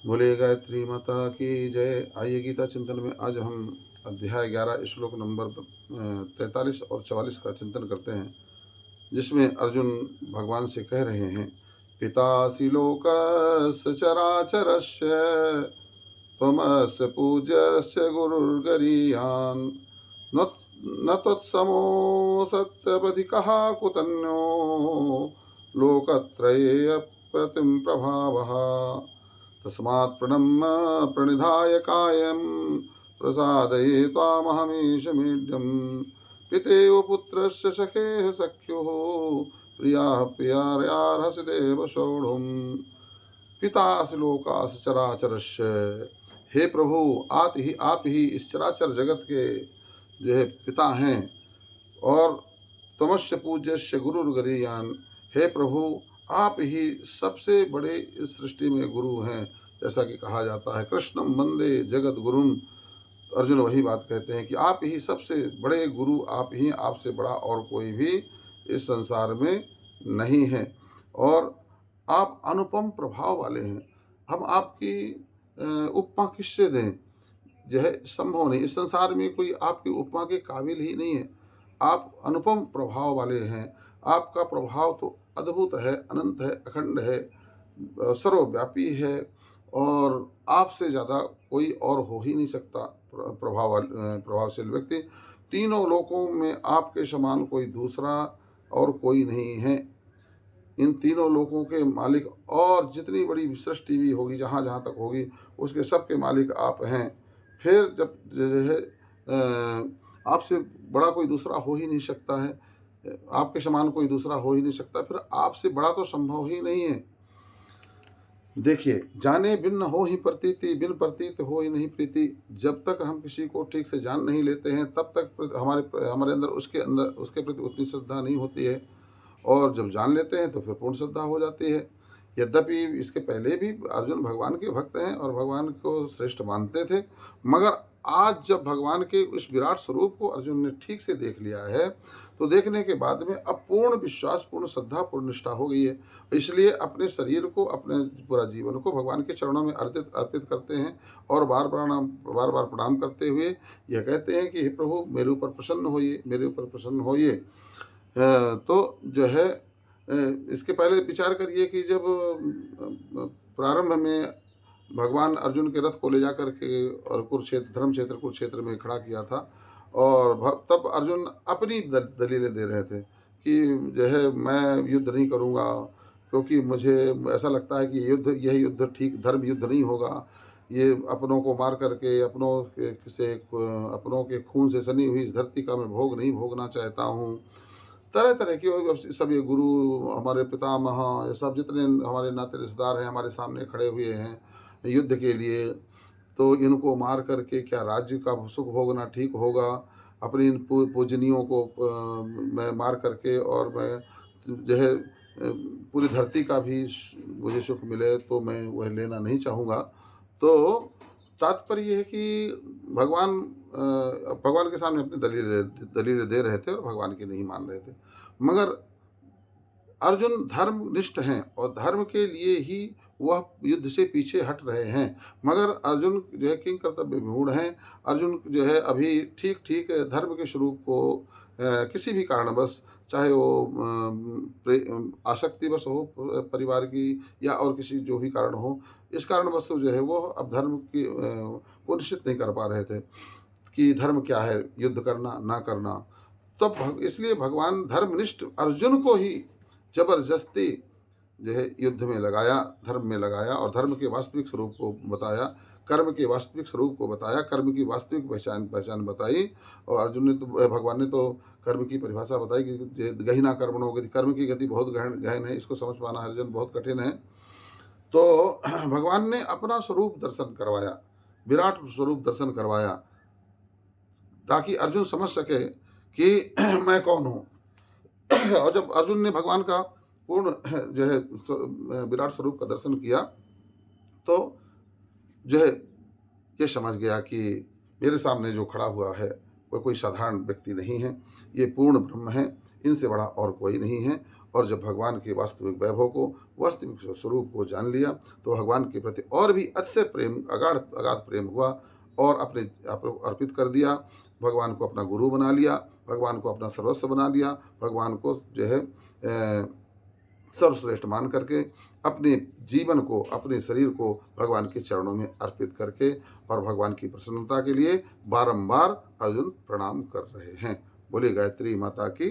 बोले गायत्री माता की जय। आइए गीता चिंतन में आज हम अध्याय 11 श्लोक नंबर 43 और 44 का चिंतन करते हैं, जिसमें अर्जुन भगवान से कह रहे हैं, पितासि लोकस्य चराचरस्य त्वमस्य पूज्यस्य गुरुर्गरीयान् न न तत्समोऽसत्यपधिकः कुतन्यो लोकत्रये अप्रतिम प्रभावः। तस्मात् प्रणम्य प्रणिधाय कायं प्रसादये त्वामहमीश मीड्यं पितेव पुत्रस्य सखेः सख्युः प्रियाः प्रियार्यार्हसि देव सोढुम्। पितासि लोकास्य चराचरस्य, हे प्रभु आप ही इस चराचर जगत के जो है पिता हैं, और तमस्य पूज्यस्य गुरुर्गरीयान, हे प्रभु आप ही सबसे बड़े इस सृष्टि में गुरु हैं, जैसा कि कहा जाता है कृष्णम वंदे जगत गुरुम। अर्जुन वही बात कहते हैं कि आप ही सबसे बड़े गुरु, आप ही, आपसे बड़ा और कोई भी इस संसार में नहीं है, और आप अनुपम प्रभाव वाले हैं। हम आपकी उपमा किससे दें, जो है संभव नहीं। इस संसार में कोई आपकी उपमा के काबिल ही नहीं है। आप अनुपम प्रभाव वाले हैं। आपका प्रभाव तो अद्भुत है, अनंत है, अखंड है, सर्वव्यापी है, और आपसे ज़्यादा कोई और हो ही नहीं सकता प्रभावशील व्यक्ति। तीनों लोकों में आपके समान कोई दूसरा और कोई नहीं है। इन तीनों लोकों के मालिक, और जितनी बड़ी सृष्टि भी होगी, जहाँ जहाँ तक होगी, उसके सब के मालिक आप हैं। फिर जब जो है आपसे बड़ा कोई दूसरा हो ही नहीं सकता है, आपके समान कोई दूसरा हो ही नहीं सकता, फिर आपसे बड़ा तो संभव ही नहीं है। देखिए, जाने भिन्न हो ही प्रतीति, बिन प्रतीत हो ही नहीं प्रीति। जब तक हम किसी को ठीक से जान नहीं लेते हैं, तब तक हमारे अंदर उसके प्रति उतनी श्रद्धा नहीं होती है, और जब जान लेते हैं तो फिर पूर्ण श्रद्धा हो जाती है। यद्यपि इसके पहले भी अर्जुन भगवान के भक्त हैं और भगवान को श्रेष्ठ मानते थे, मगर आज जब भगवान के उस विराट स्वरूप को अर्जुन ने ठीक से देख लिया है, तो देखने के बाद में अब पूर्ण विश्वास, पूर्ण श्रद्धा, पूर्ण निष्ठा हो गई है। इसलिए अपने शरीर को, अपने पूरा जीवन को भगवान के चरणों में अर्पित करते हैं, और बार बार प्रणाम करते हुए यह कहते हैं कि हे प्रभु, मेरे ऊपर प्रसन्न होइए, मेरे ऊपर प्रसन्न होइए। तो जो है इसके पहले विचार करिए कि जब प्रारंभ में भगवान अर्जुन के रथ को ले जाकर के और धर्म क्षेत्र कुरुक्षेत्र में खड़ा किया था, और तब अर्जुन अपनी दलीलें दे रहे थे कि जो है मैं युद्ध नहीं करूँगा, क्योंकि मुझे ऐसा लगता है कि यह युद्ध ठीक धर्म युद्ध नहीं होगा। ये अपनों को मार करके, अपनों के खून से सनी हुई इस धरती का मैं भोग नहीं भोगना चाहता हूँ। तरह तरह के सब ये गुरु, हमारे पितामह, ये सब जितने हमारे नाते रिश्तेदार हैं, हमारे सामने खड़े हुए हैं युद्ध के लिए, तो इनको मार करके क्या राज्य का सुख भोगना ठीक होगा? अपनी इन पूजनियों को मैं मार करके, और मैं जो है पूरी धरती का भी मुझे सुख मिले, तो मैं वह लेना नहीं चाहूँगा। तो तात्पर्य ये है कि भगवान के सामने अपनी दलीलें दे रहे थे, और भगवान की नहीं मान रहे थे। मगर अर्जुन धर्मनिष्ठ हैं, और धर्म के लिए ही वह युद्ध से पीछे हट रहे हैं। मगर अर्जुन जो है किंग कर्तव्य विमूढ़ हैं। अर्जुन जो है अभी ठीक ठीक धर्म के स्वरूप को किसी भी कारणवश, चाहे वो आसक्तिवश हो परिवार की, या और किसी जो भी कारण हो, इस कारणवश जो है वो अब धर्म को निश्चित नहीं कर पा रहे थे कि धर्म क्या है, युद्ध करना ना करना। तब इसलिए भगवान धर्मनिष्ठ अर्जुन को ही जबरदस्ती जो है युद्ध में लगाया, धर्म में लगाया, और धर्म के वास्तविक स्वरूप को बताया, कर्म के वास्तविक स्वरूप को बताया, कर्म की वास्तविक पहचान बताई। और अर्जुन ने तो, भगवान ने तो कर्म की परिभाषा बताई कि गहना कर्मणो गति, कर्म की गति बहुत गहन है, इसको समझ पाना अर्जुन बहुत कठिन है। तो भगवान ने अपना स्वरूप दर्शन करवाया, विराट स्वरूप दर्शन करवाया, ताकि अर्जुन समझ सके कि मैं कौन हूँ। और जब अर्जुन ने भगवान का पूर्ण जो है विराट स्वरूप का दर्शन किया, तो जो है ये समझ गया कि मेरे सामने जो खड़ा हुआ है वह कोई साधारण व्यक्ति नहीं है, ये पूर्ण ब्रह्म है, इनसे बड़ा और कोई नहीं है। और जब भगवान के वास्तविक वैभव को, वास्तविक स्वरूप को जान लिया तो भगवान के प्रति और भी अतिशय प्रेम, अगाध अगाध प्रेम हुआ और अपने आप को अर्पित कर दिया। भगवान को अपना गुरु बना लिया, भगवान को अपना सर्वस्व बना लिया, भगवान को जो है सर्वश्रेष्ठ मान करके अपने जीवन को, अपने शरीर को भगवान के चरणों में अर्पित करके और भगवान की प्रसन्नता के लिए बारंबार अर्जुन प्रणाम कर रहे हैं। बोले गायत्री माता की